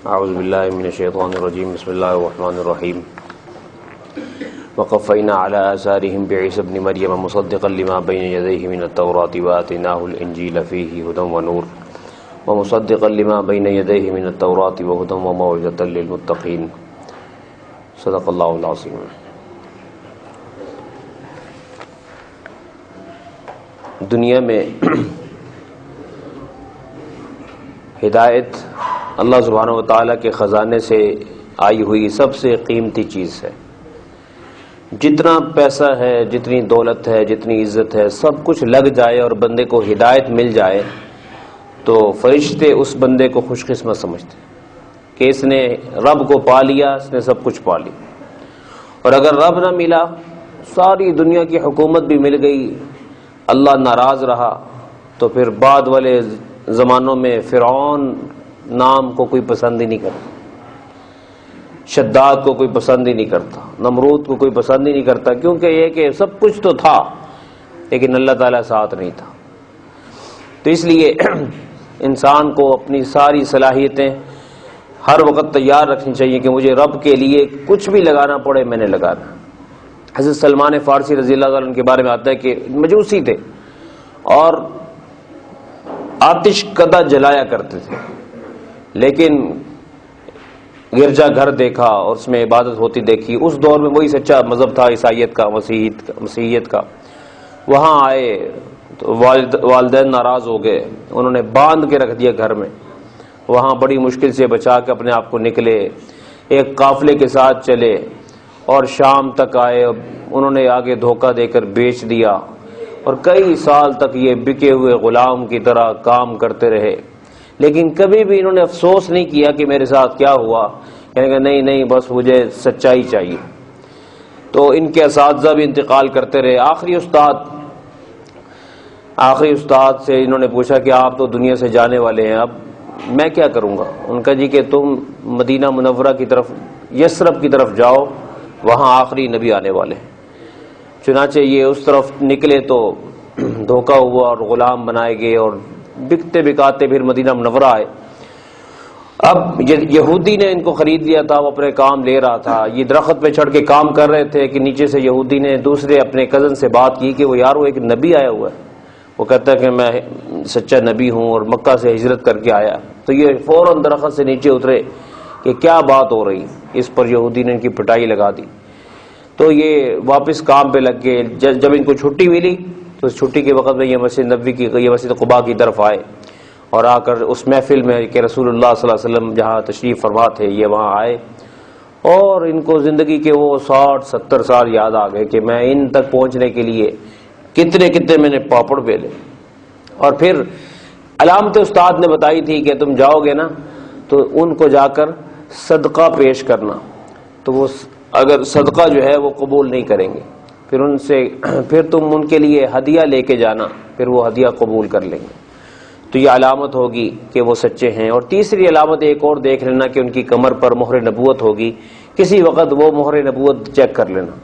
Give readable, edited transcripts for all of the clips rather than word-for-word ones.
اعوذ باللہ من الشیطان الرجیم بسم اللہ الرحمن الرحیم وقفینا علی آثارہم بعیسی ابن مریم مصدقا لما بین یدیہ من التوراۃ وآتیناہ الانجیل فیہ ھدی ونور ومصدقا لما بین یدیہ من التوراۃ وھدی وموعظۃ للمتقین صدق اللہ العظیم۔ دنیا میں ہدایت اللہ سبحانہ و تعالیٰ کے خزانے سے آئی ہوئی سب سے قیمتی چیز ہے۔ جتنا پیسہ ہے، جتنی دولت ہے، جتنی عزت ہے، سب کچھ لگ جائے اور بندے کو ہدایت مل جائے تو فرشتے اس بندے کو خوش قسمت سمجھتے کہ اس نے رب کو پا لیا، اس نے سب کچھ پا لیا۔ اور اگر رب نہ ملا، ساری دنیا کی حکومت بھی مل گئی، اللہ ناراض رہا، تو پھر بعد والے زمانوں میں فرعون نام کو کوئی پسند ہی نہیں کرتا، شداد کو کوئی پسند ہی نہیں کرتا، نمرود کو کوئی پسند ہی نہیں کرتا، کیونکہ یہ کہ سب کچھ تو تھا لیکن اللہ تعالیٰ ساتھ نہیں تھا۔ تو اس لیے انسان کو اپنی ساری صلاحیتیں ہر وقت تیار رکھنی چاہیے کہ مجھے رب کے لیے کچھ بھی لگانا پڑے میں نے لگانا۔ حضرت سلمان فارسی رضی اللہ عنہ کے بارے میں آتا ہے کہ مجوسی تھے اور آتش کدہ جلایا کرتے تھے، لیکن گرجا گھر دیکھا اور اس میں عبادت ہوتی دیکھی۔ اس دور میں وہی سچا مذہب تھا عیسائیت کا، مسیحیت کا۔ وہاں آئے تو والدین ناراض ہو گئے، انہوں نے باندھ کے رکھ دیا گھر میں۔ وہاں بڑی مشکل سے بچا کے اپنے آپ کو نکلے، ایک قافلے کے ساتھ چلے اور شام تک آئے۔ انہوں نے آگے دھوکہ دے کر بیچ دیا اور کئی سال تک یہ بکے ہوئے غلام کی طرح کام کرتے رہے، لیکن کبھی بھی انہوں نے افسوس نہیں کیا کہ میرے ساتھ کیا ہوا، کہنے کہ نہیں بس مجھے سچائی چاہیے۔ تو ان کے اساتذہ بھی انتقال کرتے رہے۔ آخری استاد سے انہوں نے پوچھا کہ آپ تو دنیا سے جانے والے ہیں، اب میں کیا کروں گا؟ ان کا جی کہ تم مدینہ منورہ کی طرف، یثرب کی طرف جاؤ، وہاں آخری نبی آنے والے ہیں۔ چنانچہ یہ اس طرف نکلے تو دھوکہ ہوا اور غلام بنائے گئے اور بکتے بکاتے پھر مدینہ منورہ آئے۔ اب یہودی نے ان کو خرید لیا تھا، وہ اپنے کام لے رہا تھا، یہ درخت پہ چڑھ کے کام کر رہے تھے کہ نیچے سے یہودی نے دوسرے اپنے کزن سے بات کی کہ وہ یار وہ ایک نبی آیا ہوا ہے، وہ کہتا ہے کہ میں سچا نبی ہوں اور مکہ سے ہجرت کر کے آیا۔ تو یہ فوراً درخت سے نیچے اترے کہ کیا بات ہو رہی، اس پر یہودی نے ان کی پٹائی لگا دی۔ تو یہ واپس کام پہ لگ گئے۔ جب ان کو چھٹی ملی تو اس چھٹی کے وقت میں یہ مسجد نبوی کی، یہ مسجد قباء کی طرف آئے اور آ کر اس محفل میں کہ رسول اللہ صلی اللہ علیہ وسلم جہاں تشریف فرما تھے یہ وہاں آئے، اور ان کو زندگی کے وہ 60-70 سال یاد آ گئے کہ میں ان تک پہنچنے کے لیے کتنے میں نے پاپڑ بیلے۔ اور پھر علامت استاد نے بتائی تھی کہ تم جاؤ گے نا تو ان کو جا کر صدقہ پیش کرنا، تو وہ اگر صدقہ جو ہے وہ قبول نہیں کریں گے، پھر تم ان کے لیے ہدیہ لے کے جانا، پھر وہ ہدیہ قبول کر لیں گے۔ تو یہ علامت ہوگی کہ وہ سچے ہیں۔ اور تیسری علامت ایک اور دیکھ لینا کہ ان کی کمر پر مہر نبوت ہوگی، کسی وقت وہ مہر نبوت چیک کر لینا،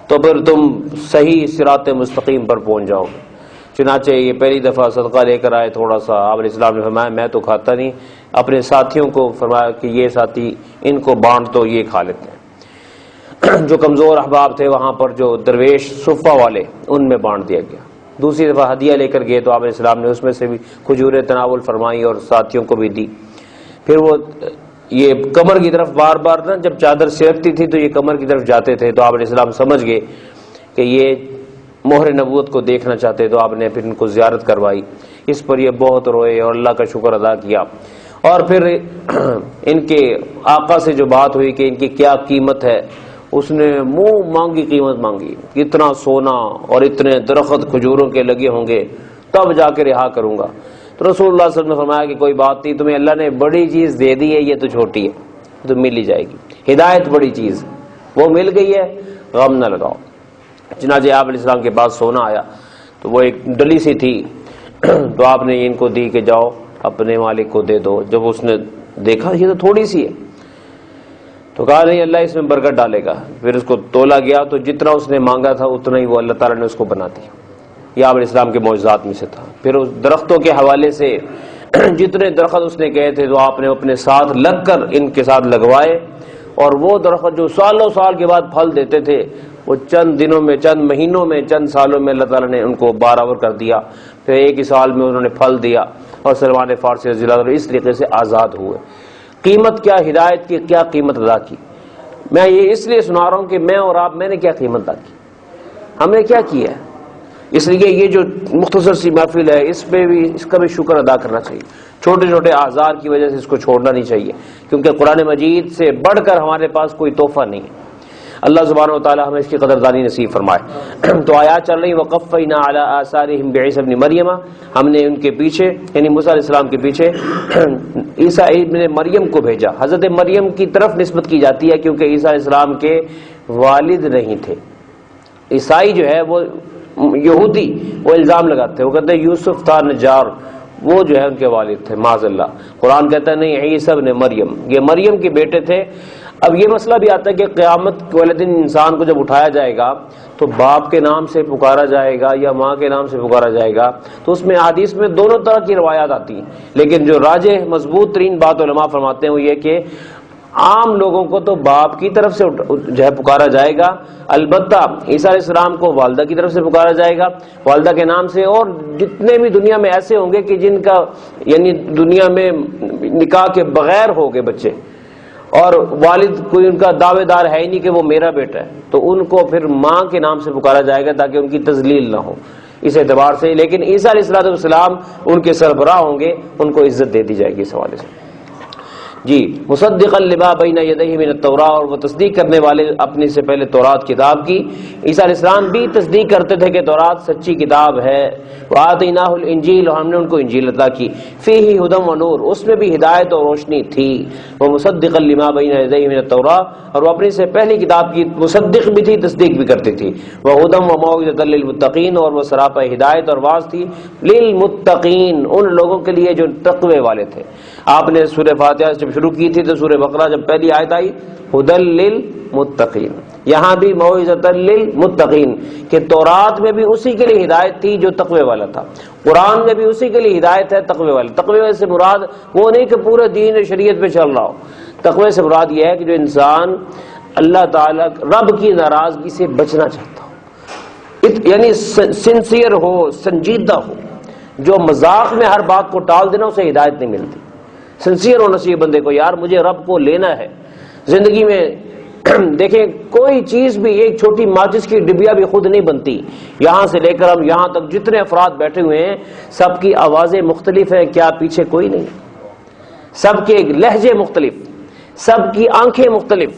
تو پھر تم صحیح صراط مستقیم پر پہنچ جاؤ گے۔ چنانچہ یہ پہلی دفعہ صدقہ لے کر آئے تھوڑا سا، آپ علیہ السلام نے فرمایا میں تو کھاتا نہیں، اپنے ساتھیوں کو فرمایا کہ یہ ساتھی ان کو بانٹ دو، یہ کھا لیتے ہیں۔ جو کمزور احباب تھے وہاں پر، جو درویش صفہ والے، ان میں بانٹ دیا گیا۔ دوسری دفعہ ہدیہ لے کر گئے تو آپ علیہ السلام نے اس میں سے بھی کھجوریں تناول فرمائی اور ساتھیوں کو بھی دی۔ پھر وہ یہ کمر کی طرف بار بار نا جب چادر سرکتی تھی تو یہ کمر کی طرف جاتے تھے، تو آپ علیہ السلام سمجھ گئے کہ یہ مہر نبوت کو دیکھنا چاہتے، تو آپ نے پھر ان کو زیارت کروائی۔ اس پر یہ بہت روئے اور اللہ کا شکر ادا کیا۔ اور پھر ان کے آقا سے جو بات ہوئی کہ ان کی کیا قیمت ہے، اس نے منہ مانگی قیمت مانگی، اتنا سونا اور اتنے درخت کھجوروں کے لگے ہوں گے تب جا کے رہا کروں گا۔ تو رسول اللہ صلی اللہ علیہ وسلم نے فرمایا کہ کوئی بات نہیں، تمہیں اللہ نے بڑی چیز دے دی ہے، یہ تو چھوٹی ہے، تو مل ہی جائے گی۔ ہدایت بڑی چیز وہ مل گئی ہے، غم نہ لگاؤ۔ چنانچہ آپ علیہ السلام کے پاس سونا آیا تو وہ ایک ڈلی سی تھی، تو آپ نے ان کو دی کہ جاؤ اپنے مالک کو دے دو۔ جب اس نے دیکھا یہ تو تھوڑی سی ہے تو کہا نہیں اللہ اس میں برکت ڈالے گا۔ پھر اس کو تولا گیا تو جتنا اس نے مانگا تھا اتنا ہی وہ اللہ تعالیٰ نے اس کو بنا دیا۔ یہ آپ علیہ السلام کے معجزات میں سے تھا۔ پھر اس درختوں کے حوالے سے جتنے درخت اس نے کہے تھے تو آپ نے اپنے ساتھ لگ کر ان کے ساتھ لگوائے، اور وہ درخت جو سالوں سال کے بعد پھل دیتے تھے وہ چند دنوں میں، چند مہینوں میں، چند سالوں میں اللہ تعالیٰ نے ان کو بارآور کر دیا، پھر ایک ہی سال میں انہوں نے پھل دیا، اور سلمان فارسی رضی اللہ عنہ اس طریقے سے آزاد ہوئے۔ قیمت کیا، ہدایت کی کیا قیمت ادا کی؟ میں یہ اس لیے سنا رہا ہوں کہ میں اور آپ، میں نے کیا قیمت ادا کی، ہم نے کیا کیا ہے۔ اس لیے یہ جو مختصر سی محفل ہے اس پہ بھی، اس کا بھی شکر ادا کرنا چاہیے، چھوٹے چھوٹے اعذار کی وجہ سے اس کو چھوڑنا نہیں چاہیے، کیونکہ قرآن مجید سے بڑھ کر ہمارے پاس کوئی تحفہ نہیں ہے۔ اللہ سبحانہ و تعالی ہمیں اس کی قدردانی نصیب فرمائے۔ تو آیات چل رہی وقفینا علی آثارہم بعیسی ابن مریم، ہم نے ان کے پیچھے یعنی موسیٰ علیہ السلام کے پیچھے عیسیٰ ابن مریم کو بھیجا۔ حضرت مریم کی طرف نسبت کی جاتی ہے کیونکہ عیسیٰ علیہ السلام کے والد نہیں تھے۔ عیسائی جو ہے وہ یہودی، وہ الزام لگاتے ہیں، وہ کہتے ہیں یوسف تھا نجار، وہ جو ہے ان کے والد تھے، معاذ اللہ۔ قرآن کہتا ہے نہیں، عیسیٰ ابن مریم، یہ مریم کے بیٹے تھے۔ اب یہ مسئلہ بھی آتا ہے کہ قیامت والے دن انسان کو جب اٹھایا جائے گا تو باپ کے نام سے پکارا جائے گا یا ماں کے نام سے پکارا جائے گا، تو اس میں حدیث میں دونوں طرح کی روایات آتی ہیں، لیکن جو راجح مضبوط ترین بات علماء فرماتے ہیں وہ یہ کہ عام لوگوں کو تو باپ کی طرف سے جو ہے پکارا جائے گا، البتہ عیسیٰ علیہ السلام کو والدہ کی طرف سے پکارا جائے گا، والدہ کے نام سے۔ اور جتنے بھی دنیا میں ایسے ہوں گے کہ جن کا یعنی دنیا میں نکاح کے بغیر ہو گئے بچے، اور والد کوئی ان کا دعوے دار ہے ہی نہیں کہ وہ میرا بیٹا ہے، تو ان کو پھر ماں کے نام سے پکارا جائے گا تاکہ ان کی تذلیل نہ ہو اس اعتبار سے۔ لیکن عیسیٰ علیہ السلام ان کے سربراہ ہوں گے، ان کو عزت دے دی جائے گی اس حوالے سے۔ جی، مصدقا لما بین یدیہ من التوراۃ، اور وہ تصدیق کرنے والے اپنے سے پہلے تورات کتاب کی۔ عیسیٰ علیہ السلام بھی تصدیق کرتے تھے کہ تورات سچی کتاب ہے۔ وآتیناہ الانجیل، اور ہم نے ان کو انجیل عطا کی، فیہ ھدی و نور، اس میں بھی ہدایت اور روشنی تھی۔ ومصدقا لما بین یدیہ من التوراۃ، اور وہ اپنے سے پہلی کتاب کی مصدق بھی تھی، تصدیق بھی کرتی تھی۔ وہدی و موعظۃ للمتقین، اور وہ سراپا ہدایت اور واعظ تھی للمتقین، ان لوگوں کے لیے جو تقوی والے تھے۔ آپ نے سورہ فاتحہ جب شروع کی تھی تو سورہ بقرہ جب پہلی آیت آئی ھدی للمتقین، یہاں بھی موعظۃ للمتقین، کہ تورات میں بھی اسی کے لیے ہدایت تھی جو تقوی والا تھا، قرآن میں بھی اسی کے لیے ہدایت ہے تقوی والا۔ تقوی سے مراد وہ نہیں کہ پورے دین شریعت پہ چل رہا ہو، تقوی سے مراد یہ ہے کہ جو انسان اللہ تعالیٰ رب کی ناراضگی سے بچنا چاہتا ہو، یعنی سنسیئر ہو، سنجیدہ ہو، جو مذاق میں ہر بات کو ٹال دینا، اسے ہدایت نہیں ملتی۔ سنسیئر ہونا چاہیے بندے کو، یار مجھے رب کو لینا ہے زندگی میں۔ دیکھیں کوئی چیز بھی، ایک چھوٹی ماچس کی ڈبیا بھی خود نہیں بنتی، یہاں سے لے کر ہم یہاں تک جتنے افراد بیٹھے ہوئے ہیں سب کی آوازیں مختلف ہیں، کیا پیچھے کوئی نہیں؟ سب کے لہجے مختلف، سب کی آنکھیں مختلف،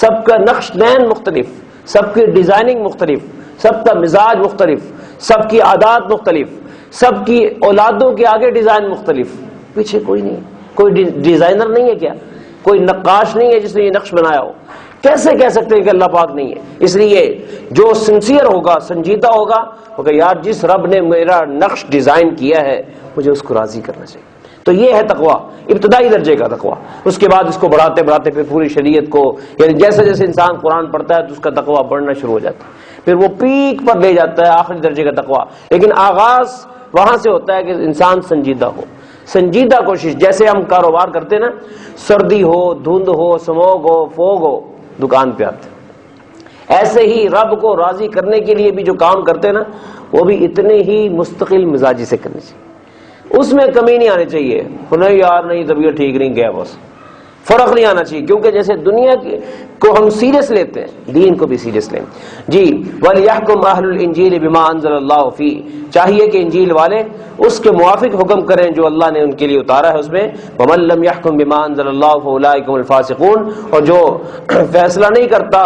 سب کا نقش نین مختلف، سب کی ڈیزائننگ مختلف، سب کا مزاج مختلف، سب کی عادات مختلف، سب کی اولادوں کے آگے ڈیزائن مختلف، پیچھے کوئی نہیں۔ کوئی ڈیزائنر نہیں ہے کیا؟ کوئی نقاش نہیں ہے جس نے یہ نقش بنایا ہو؟ کیسے کہہ سکتے ہیں کہ اللہ پاک نہیں ہے؟ اس لیے جو سنسیئر ہوگا، سنجیدہ ہوگا، وہ کہ یار جس رب نے میرا نقش ڈیزائن کیا ہے مجھے اس کو راضی کرنا چاہیے۔ تو یہ ہے تقویٰ، ابتدائی درجے کا تقویٰ۔ اس کے بعد اس کو بڑھاتے بڑھاتے پھر پوری شریعت کو، یعنی جیسے جیسے انسان قرآن پڑھتا ہے تو اس کا تقویٰ بڑھنا شروع ہو جاتا ہے، پھر وہ پیک پر لے جاتا ہے آخری درجے کا تقویٰ۔ لیکن آغاز وہاں سے ہوتا ہے کہ انسان سنجیدہ ہو، سنجیدہ کوشش۔ جیسے ہم کاروبار کرتے نا، سردی ہو، دھند ہو، سموگ ہو، فوگ ہو، دکان پہ آتے، ایسے ہی رب کو راضی کرنے کے لیے بھی جو کام کرتے نا وہ بھی اتنے ہی مستقل مزاجی سے کرنے چاہیے، اس میں کمی نہیں آنی چاہیے۔ نہیں یار نہیں، طبیعت ٹھیک نہیں، گیا بس، فرق نہیں آنا چاہیے، کیونکہ جیسے دنیا کو ہم سیریس لیتے ہیں دین کو بھی سیریس لیں۔ جی، وَلْيَحْكُمْ أَهْلُ الْإِنْجِيلِ بِمَا أَنزَلَ اللَّهُ فِيهِ، چاہیے کہ انجیل والے اس کے موافق حکم کریں جو اللہ نے ان کے لیے اتارا ہے اس میں۔ وَمَن لَّمْ يَحْكُمْ بِمَا أَنزَلَ اللَّهُ فَأُولَٰئِكَ هُمُ الْفَاسِقُونَ، اور جو فیصلہ نہیں کرتا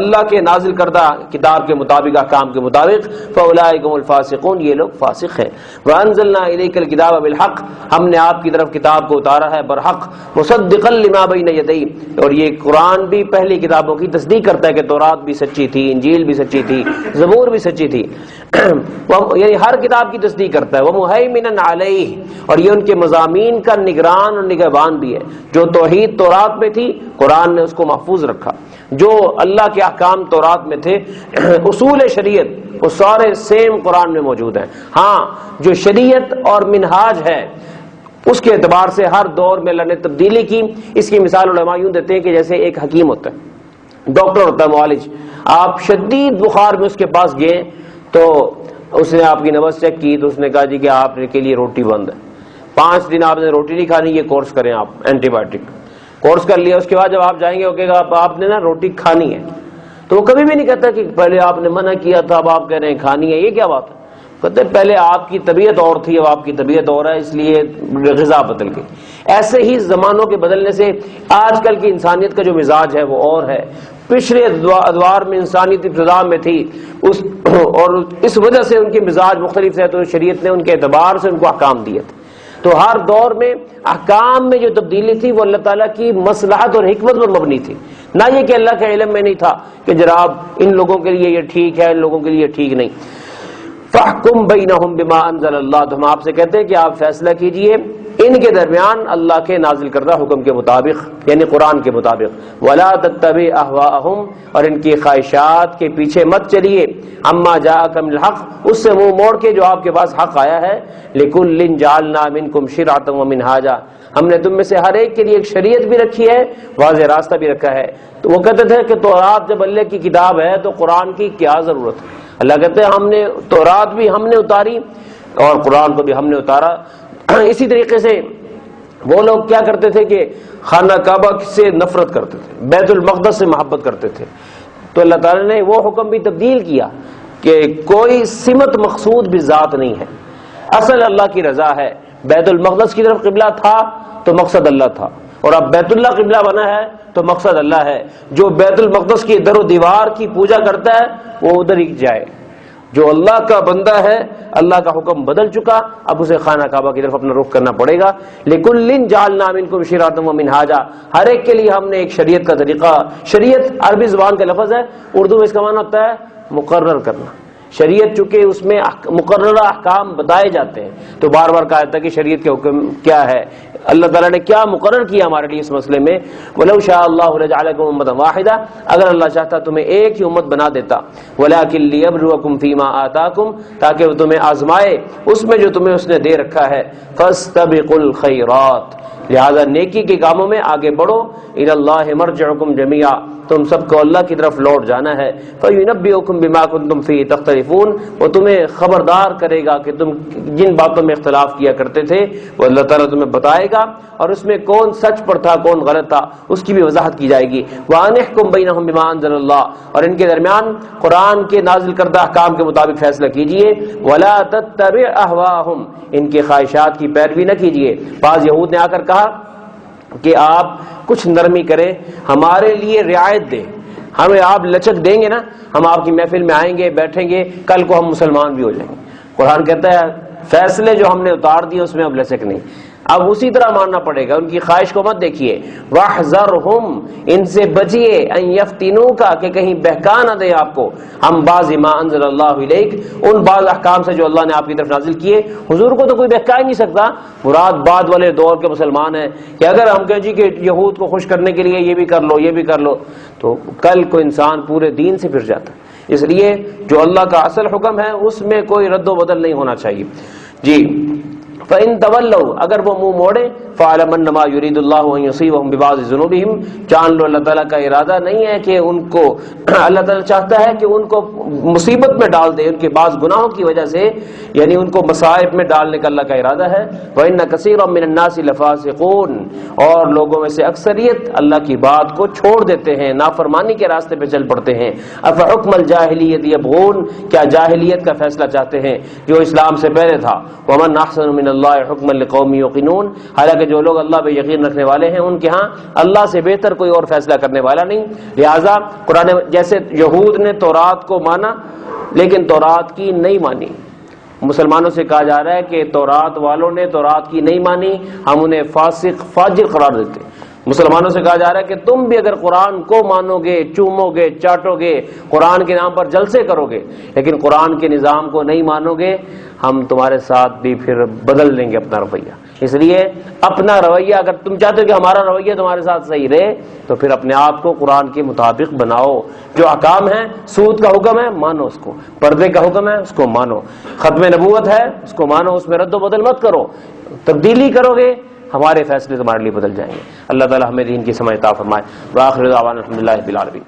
اللہ کے نازل کردہ کتاب کے مطابق، احکام کے مطابق، فَأُولَٰئِكَ هُمُ الْفَاسِقُونَ، یہ لوگ فاسق ہیں۔ وَأَنزَلْنَا إِلَيْكَ الْكِتَابَ بِالْحَقِّ، ہم نے آپ کی طرف کتاب کو اتارا ہے برحق، مُصَدِّقًا لِمَا بَيْنَ يَدَيْهِ، اور یہ قرآن بھی پہلی کتابوں کی تصدیق کرتا ہے کہ تورات بھی سچی تھی، انجیل بھی سچی تھی، زبور بھی سچی تھی، یعنی ہر کتاب کی تصدیق کرتا ہے۔ وَمُهَيْمِنًا عَلَيْهِ، اور یہ ان کے مضامین کا نگران اور نگہبان بھی ہے۔ جو توحید تورات میں تھی قرآن نے اس کو محفوظ رکھا، جو اللہ کے احکام تورات میں تھے، اصول شریعت وہ سارے سیم قرآن میں موجود ہیں۔ ہاں جو شریعت اور منہاج ہے اس کے اعتبار سے ہر دور میں اللہ نے تبدیلی کی. اس کی مثال علماء یوں دیتے ہیں کہ جیسے ایک حکیم ہوتا ہے، ڈاکٹر ہوتا ہے، معالج. آپ شدید بخار میں اس کے پاس گئے تو اس نے آپ کی نبض چیک کی تو اس نے کہا جی کہ آپ کے لیے روٹی بند ہے، 5 دن آپ نے روٹی نہیں کھانی، یہ کورس کریں آپ، اینٹی بایوٹک کورس کر لیا. اس کے بعد جب آپ جائیں گے وہ کہے گا آپ نے نا روٹی کھانی ہے، تو وہ کبھی بھی نہیں کہتا کہ پہلے آپ نے منع کیا تھا اب آپ کہہ رہے ہیں کھانی ہے، یہ کیا بات ہے؟ کہتے ہیں پہلے آپ کی طبیعت اور تھی، اب آپ کی طبیعت اور ہے، اس لیے غذا بدل گئی. ایسے ہی زمانوں کے بدلنے سے آج کل کی انسانیت کا جو مزاج ہے وہ اور ہے. پچھلے ادوار میں انسانیت ابتدا میں تھی اور اس وجہ سے ان کے مزاج مختلف ہے، تو شریعت نے ان کے اعتبار سے ان کو احکام دیے تھے. تو ہر دور میں احکام میں جو تبدیلی تھی وہ اللہ تعالیٰ کی مصلحت اور حکمت پر مبنی تھی، نہ یہ کہ اللہ کے علم میں نہیں تھا کہ جناب ان لوگوں کے لیے یہ ٹھیک ہے، ان لوگوں کے لیے ٹھیک نہیں. فاحکم بینہم بما انزل اللہ، تو ہم آپ سے کہتے ہیں کہ آپ فیصلہ کیجئے ان کے درمیان اللہ کے نازل کردہ حکم کے مطابق، یعنی قرآن کے مطابق. ولا تتبع اہواءہم، اور ان کی خواہشات کے پیچھے مت چلیے. اما جاءک من الحق، اس سے منہ موڑ کے جو آپ کے پاس حق آیا ہے. لکل جعلنا منکم شرعۃ ومنہاجا، ہم نے تم میں سے ہر ایک کے لیے ایک شریعت بھی رکھی ہے، واضح راستہ بھی رکھا ہے. تو وہ کہتے تھے کہ تورات جب اللہ کی کتاب ہے تو قرآن کی کیا ضرورت ہے؟ اللہ کہتے ہیں ہم نے تورات بھی ہم نے اتاری اور قرآن کو بھی ہم نے اتارا. اسی طریقے سے وہ لوگ کیا کرتے تھے کہ خانہ کعبہ سے نفرت کرتے تھے، بیت المقدس سے محبت کرتے تھے. تو اللہ تعالیٰ نے وہ حکم بھی تبدیل کیا کہ کوئی سمت مقصود بھی ذات نہیں ہے، اصل اللہ کی رضا ہے. بیت المقدس کی طرف قبلہ تھا تو مقصد اللہ تھا، اور اب بیت اللہ قبلہ بنا ہے تو مقصد اللہ ہے. جو بیت المقدس کی در و دیوار کی پوجا کرتا ہے وہ ادھر ہی جائے. جو اللہ کا بندہ ہے، اللہ کا حکم بدل چکا، اب اسے خانہ کعبہ کی طرف اپنا رخ کرنا پڑے گا. لِكُلٍّ جَعَلْنَا مِنْكُمْ شِرْعَةً وَمِنْهَاجًا، ہر ایک کے لیے ہم نے ایک شریعت کا طریقہ. شریعت عربی زبان کا لفظ ہے، اردو میں اس کا معنی ہوتا ہے مقرر کرنا. شریعت چونکہ اس میں مقررہ احکام بتائے جاتے ہیں، تو بار بار کہا جاتا ہے کہ شریعت کے حکم کیا ہے، اللہ تعالیٰ نے کیا مقرر کیا ہمارے لیے اس مسئلے میں. وَلَوْ شَاءَ اللَّهُ لَجَعَلَكُمْ أُمَّةً وَاحِدَةً، اگر اللہ چاہتا تمہیں ایک ہی امت بنا دیتا. وَلَكِنْ لِيَبْلُوَكُمْ فِي مَا آتَاكُمْ، تاکہ وہ تمہیں آزمائے اس میں جو تمہیں اس نے دے رکھا ہے. فَاسْتَبِقُوا الْخَيْرَاتِ، لہذا نیکی کے کاموں میں آگے بڑھو. اِلَى اللَّهِ مَرْجِعُكُمْ جَمِيعًا، تم سب کو اللہ کی طرف لوٹ جانا ہے. فَيُنَبِّئُكُمْ بِمَا كُنتُمْ فِيهِ تَخْتَلِفُونَ، وہ تمہیں خبردار کرے گا کہ تم جن باتوں میں اختلاف کیا کرتے تھے وہ اللہ تعالیٰ تمہیں بتائے گا، اور اس میں کون سچ پر تھا کون غلط تھا اس کی بھی وضاحت کی جائے گی. وَأَنِحْكُمْ بَيْنَهُمْ بِمَا أَنزَلَ اللَّهُ، اور ان کے درمیان قرآن کے نازل کردہ احکام کے مطابق فیصلہ کیجئے. وَلَا تَتَّبِعْ أَهْوَاءَهُمْ، ان کی خواہشات کی پیروی نہ کیجئے. بعض یہود نے آ کر کہا کہ آپ کچھ نرمی کریں، ہمارے لیے رعایت دیں، ہمیں آپ لچک دیں گے نا، ہم آپ کی محفل میں آئیں گے، بیٹھیں گے، کل کو ہم مسلمان بھی ہو جائیں گے. قرآن کہتا ہے فیصلے جو ہم نے اتار دیے اس میں اب لچک نہیں. اب اسی طرح ماننا پڑے گا، ان کی خواہش کو مت دیکھیے. وَاحْذَرْهُمْ، ان سے بچیے، ان یفتنوکا، کہ کہیں بہکا نہ دے آپ کو. ہم بعض ما انزل اللہ الیک، ان بعض احکام سے جو اللہ نے آپ کی طرف نازل کیے. حضور کو تو کوئی بہکا ہی نہیں سکتا. مراد بعد والے دور کے مسلمان ہیں کہ اگر ہم کہیں جی کہ یہود کو خوش کرنے کے لیے یہ بھی کر لو یہ بھی کر لو، تو کل کو انسان پورے دین سے پھر جاتا ہے. اس لیے جو اللہ کا اصل حکم ہے اس میں کوئی رد و بدل نہیں ہونا چاہیے. جی فَإِن تَوَلَّوْا، اگر وہ منہ موڑے، فَعْلَمْ أَنَّمَا يُرِيدُ اللَّهُ أَن يُصِيبَهُم بِبَعْضِ ذُنُوبِهِمْ، جان لو اللہ تعالیٰ کا ارادہ نہیں ہے کہ ان کو اللہ تعالیٰ چاہتا ہے کہ ان کو مصیبت میں ڈال دے ان کے بعض گناہوں کی وجہ سے، یعنی ان کو مصائب میں ڈالنے کا اللہ کا ارادہ ہے. وَإِنَّ كَثِيرًا مِّنَ النَّاسِ لَفَاسِقُونَ، اور لوگوں میں سے اکثریت اللہ کی بات کو چھوڑ دیتے ہیں، نافرمانی کے راستے پہ چل پڑتے ہیں. أَفَحُكْمَ الْجَاهِلِيَّةِ يَبْغُونَ، کیا جاہلیت کا فیصلہ چاہتے ہیں جو اسلام سے پہلے تھا. وَمَنْ أَحْسَنُ مِنَ اللَّهِ حُكْمًا لِقَوْمٍ يُوقِنُونَ، حالانکہ جو لوگ اللہ پہ یقین رکھنے والے ہیں ان کے ہاں اللہ سے بہتر کوئی اور فیصلہ کرنے والا نہیں. لہذا قرآن جیسے یہود نے تورات کو مانا لیکن تورات کی نہیں مانی، مسلمانوں سے کہا جا رہا ہے کہ تورات والوں نے تورات کی نہیں مانی، ہم انہیں فاسق فاجر قرار دیتے. مسلمانوں سے کہا جا رہا ہے کہ تم بھی اگر قرآن کو مانو گے، چومو گے، چاٹو گے، قرآن کے نام پر جلسے کرو گے، لیکن قرآن کے نظام کو نہیں مانو گے، ہم تمہارے ساتھ بھی پھر بدل دیں گے اپنا رویہ. اس لیے اپنا رویہ، اگر تم چاہتے ہو کہ ہمارا رویہ تمہارے ساتھ صحیح رہے تو پھر اپنے آپ کو قرآن کے مطابق بناؤ. جو احکام ہے، سود کا حکم ہے مانو اس کو، پردے کا حکم ہے اس کو مانو، ختم نبوت ہے اس کو مانو، اس میں رد و بدل مت کرو. تبدیلی کرو گے ہمارے فیصلے تمہارے لیے بدل جائیں گے۔ اللہ تعالی ہمیں دین کی سمجھ عطا فرمائے۔ وآخر دعوانا الحمدللہ رب العالمین۔